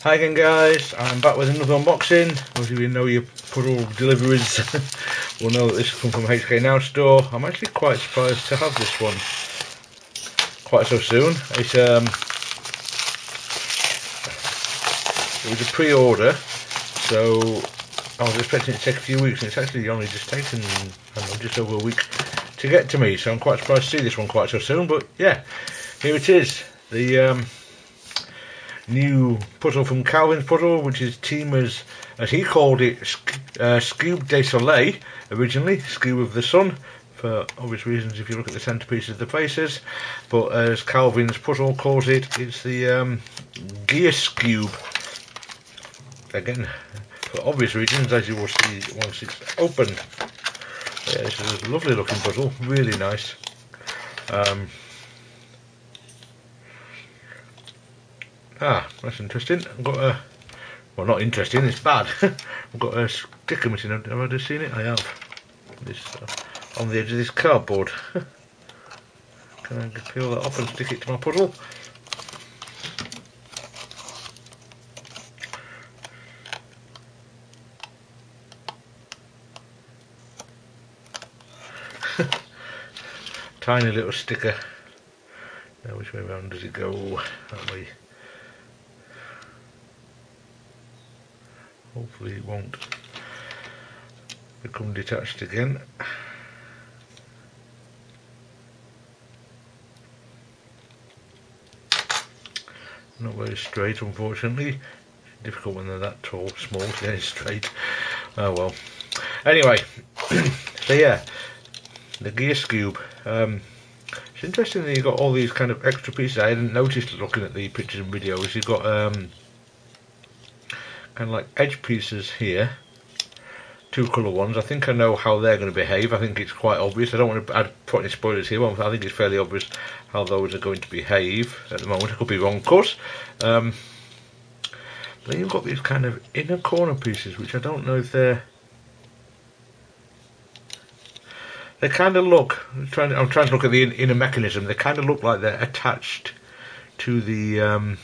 Hi again guys, I'm back with another unboxing. Those of you who know your puzzle deliveries will know that this has come from HK Now store. I'm actually quite surprised to have this one quite so soon. It was a pre-order, so I was expecting it to take a few weeks, and it's actually only just taken, I don't know, just over a week to get to me, so I'm quite surprised to see this one quite so soon. But yeah, here it is, the new puzzle from Calvin's Puzzle, which is Timur's, as he called it, Skewb de Soleil originally, Skewb of the Sun, for obvious reasons if you look at the centerpiece of the faces. But as Calvin's Puzzle calls it, it's the gear Skewb. Again, for obvious reasons, as you will see once it's open. Yeah, this is a lovely looking puzzle, really nice. That's interesting. I've got a, well, not interesting, it's bad. I've got a sticker missing. Have I just seen it? I have. This on the edge of this cardboard. Can I peel that off and stick it to my puzzle? Tiny little sticker. Now which way around does it go? That way. Hopefully it won't become detached again. Not very straight, unfortunately. Difficult when they're that tall, small to get it straight. Oh well. Anyway, so yeah, the gear Skewb. It's interesting that you've got all these kind of extra pieces. I hadn't noticed looking at the pictures and videos. You've got kind of like edge pieces here, two colour ones. I think I know how they're going to behave. I think it's quite obvious. I don't want to put any spoilers here, but I think it's fairly obvious how those are going to behave at the moment. I could be wrong, of course. But then you've got these kind of inner corner pieces, which I don't know if they're... They kind of look... I'm trying to look at the inner mechanism. They kind of look like they're attached to the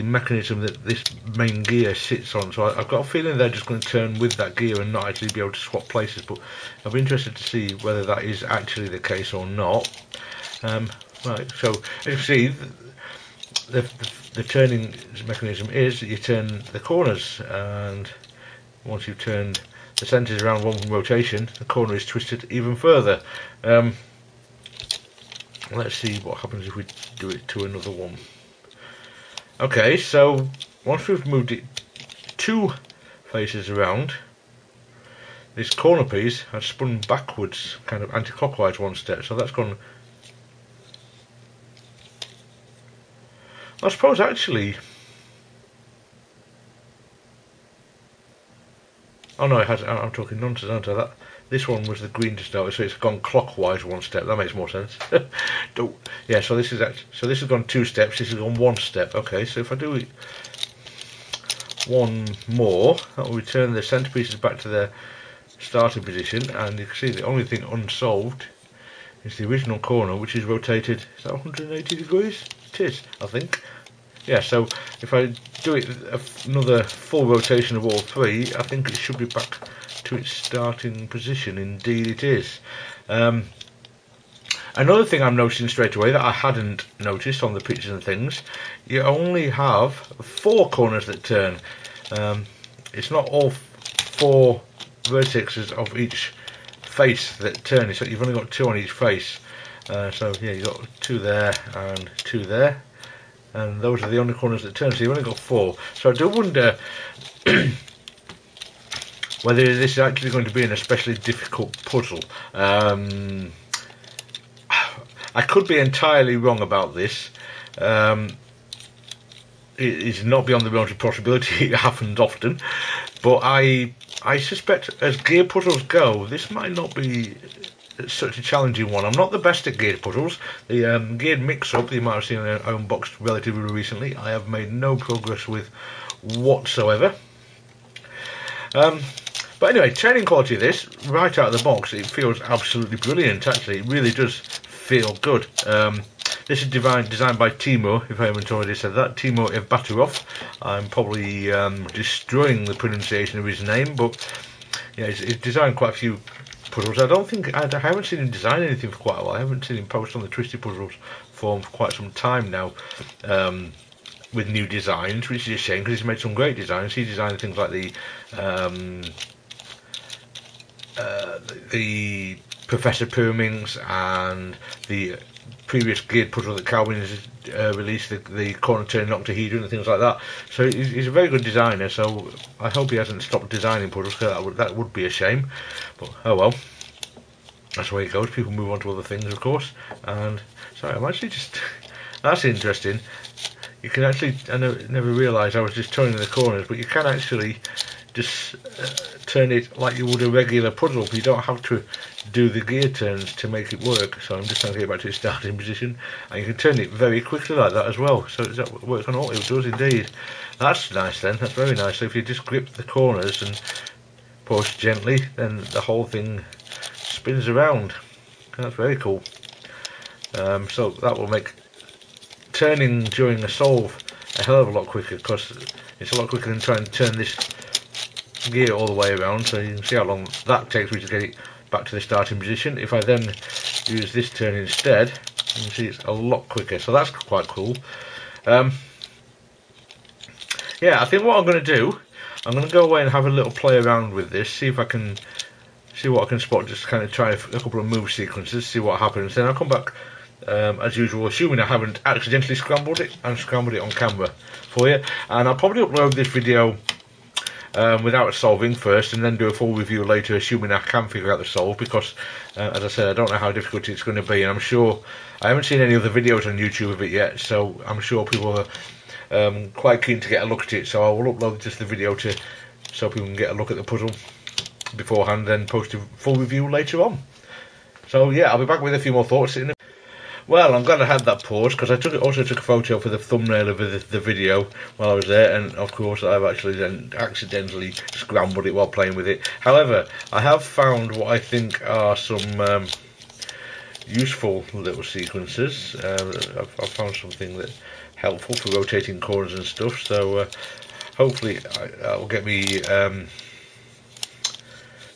mechanism that this main gear sits on, so I've got a feeling they're just going to turn with that gear and not actually be able to swap places, but I'll be interested to see whether that is actually the case or not. Right, so as you can see, the turning mechanism is that you turn the corners, and once you've turned the centres around one rotation, the corner is twisted even further. Let's see what happens if we do it to another one. Okay, so once we've moved it two faces around, this corner piece has spun backwards, kind of anti-clockwise one step, so that's gone... I suppose actually... Oh no, it has, I'm talking nonsense, aren't I? This one was the green to start with, so it's gone clockwise one step. That makes more sense. Yeah, so this is actually, so this has gone two steps. This has gone one step. Okay, so if I do it one more, that will return the centerpieces back to their starting position, and you can see the only thing unsolved is the original corner, which is rotated. Is that 180 degrees? It is, I think. Yeah, so if I do it another full rotation of all three, I think it should be back to its starting position. Indeed it is. Another thing I'm noticing straight away that I hadn't noticed on the pictures and things, you only have 4 corners that turn. It's not all 4 vertices of each face that turn, so you've only got 2 on each face. So yeah, you've got 2 there and 2 there, and those are the only corners that turn, so you've only got 4. So I do wonder whether this is actually going to be an especially difficult puzzle. I could be entirely wrong about this. It is not beyond the realms of possibility. It happens often, but I suspect as gear puzzles go, this might not be such a challenging one. I'm not the best at geared puzzles. The geared mix-up that you might have seen I unboxed relatively recently, I have made no progress with whatsoever. But anyway, turning quality of this, right out of the box, it feels absolutely brilliant actually. It really does feel good. This is designed by Timur, if I haven't already said that. Timur Evbatyrov. I'm probably destroying the pronunciation of his name, but yeah, he's designed quite a few puzzles. I haven't seen him design anything for quite a while. I haven't seen him post on the Twisty Puzzles forum for quite some time now, with new designs, which is a shame because he's made some great designs. He designed things like the Professor Pyraminx and the previous geared puzzle that Calvin has released, the corner turn octahedron and things like that. So he's a very good designer, so I hope he hasn't stopped designing puzzles, because that would be a shame. But oh well, that's the way it goes. People move on to other things, of course. And sorry, I'm actually just that's interesting. You can actually, I never realised I was just turning the corners, but you can actually just turn it like you would a regular puzzle, but you don't have to do the gear turns to make it work. So I'm just trying to get back to its starting position, and you can turn it very quickly like that as well. So that works on auto, it does indeed. That's nice then, that's very nice. So if you just grip the corners and push gently, then the whole thing spins around. That's very cool. So that will make turning during a solve a hell of a lot quicker, because it's a lot quicker than trying to turn this gear all the way around. So you can see how long that takes me to get it back to the starting position. If I then use this turn instead, you can see it's a lot quicker, so that's quite cool. Yeah, I think what I'm going to do, I'm going to go away and have a little play around with this, see if I can see what I can spot, just kind of try a couple of move sequences, see what happens. Then I'll come back as usual, assuming I haven't accidentally scrambled it on camera for you, and I'll probably upload this video without solving first, and then do a full review later, assuming I can figure out the solve, because as I said, I don't know how difficult it's going to be, and I'm sure I haven't seen any other videos on YouTube of it yet, so I'm sure people are quite keen to get a look at it. So I will upload just the video so people can get a look at the puzzle beforehand, then post a full review later on. So yeah, I'll be back with a few more thoughts in a Well, I'm glad I had that pause, because I also took a photo for the thumbnail of the video while I was there, and of course I've actually then accidentally scrambled it while playing with it. However, I have found what I think are some useful little sequences. I've found something that's helpful for rotating corners and stuff, so hopefully that'll get me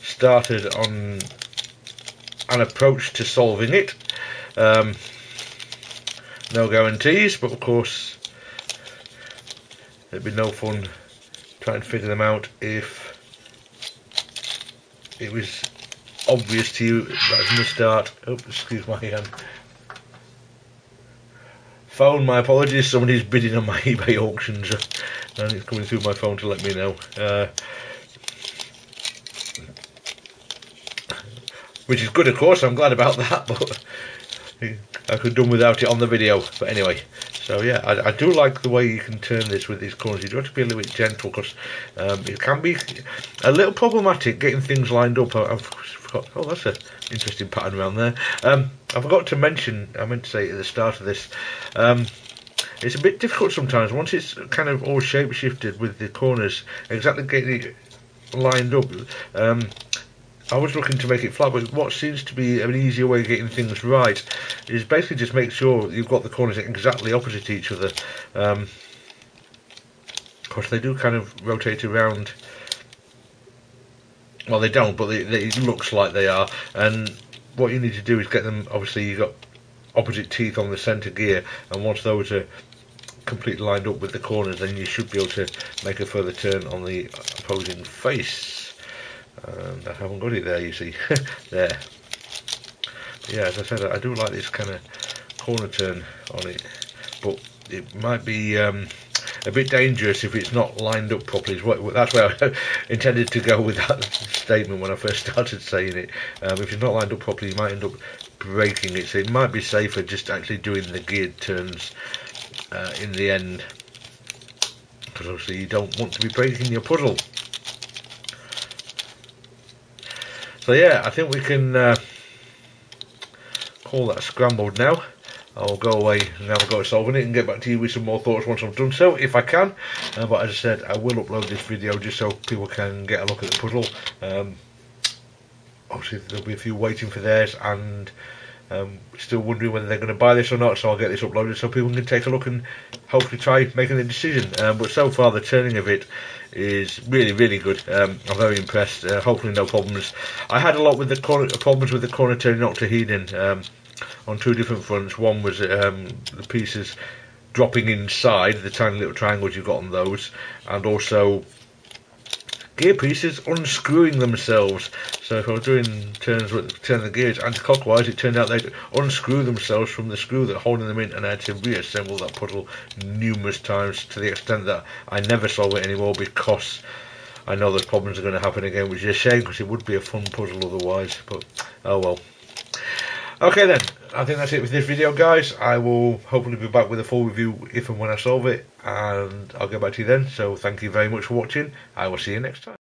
started on an approach to solving it. No guarantees, but of course it'd be no fun trying to figure them out if it was obvious to you right from the start. Oh, excuse my phone, my apologies, somebody's bidding on my eBay auctions and it's coming through my phone to let me know. Which is good, of course, I'm glad about that, but I could have done without it on the video. But anyway, so yeah, I do like the way you can turn this with these corners. You do have to be a little bit gentle, because it can be a little problematic getting things lined up. I've forgot, oh, that's an interesting pattern around there. I forgot to mention, I meant to say at the start of this, it's a bit difficult sometimes once it's kind of all shape shifted with the corners, exactly getting it lined up. I was looking to make it flat, but what seems to be an easier way of getting things right is basically just make sure you've got the corners exactly opposite each other. Of course, they do kind of rotate around. Well, they don't, but it looks like they are. And what you need to do is get them, obviously you've got opposite teeth on the centre gear, and once those are completely lined up with the corners, then you should be able to make a further turn on the opposing face. And I haven't got it there, you see. There. But yeah, as I said, I do like this kind of corner turn on it, but it might be a bit dangerous if it's not lined up properly. That's where I intended to go with that statement when I first started saying it. If it's not lined up properly, you might end up breaking it, so it might be safer just actually doing the geared turns in the end, because obviously you don't want to be breaking your puzzle. So yeah, I think we can call that scrambled now. I'll go away and have a go at solving it and get back to you with some more thoughts once I've done so, if I can. But as I said, I will upload this video just so people can get a look at the puzzle. Obviously there'll be a few waiting for theirs, and Still wondering whether they're going to buy this or not, so I'll get this uploaded so people can take a look and hopefully try making a decision. But so far the turning of it is really good. I'm very impressed. Hopefully no problems. I had a lot with the problems with the corner turning octahedron on two different fronts. One was the pieces dropping inside, the tiny little triangles you've got on those, and also gear pieces unscrewing themselves. So if I was doing turns with turning the gears anti-clockwise, it turned out they'd unscrew themselves from the screw that holding them in, and I had to reassemble that puzzle numerous times, to the extent that I never solve it anymore because I know those problems are going to happen again, which is a shame because it would be a fun puzzle otherwise. But oh well. Okay then, I think that's it with this video, guys. I will hopefully be back with a full review if and when I solve it, and I'll get back to you then. So thank you very much for watching. I will see you next time.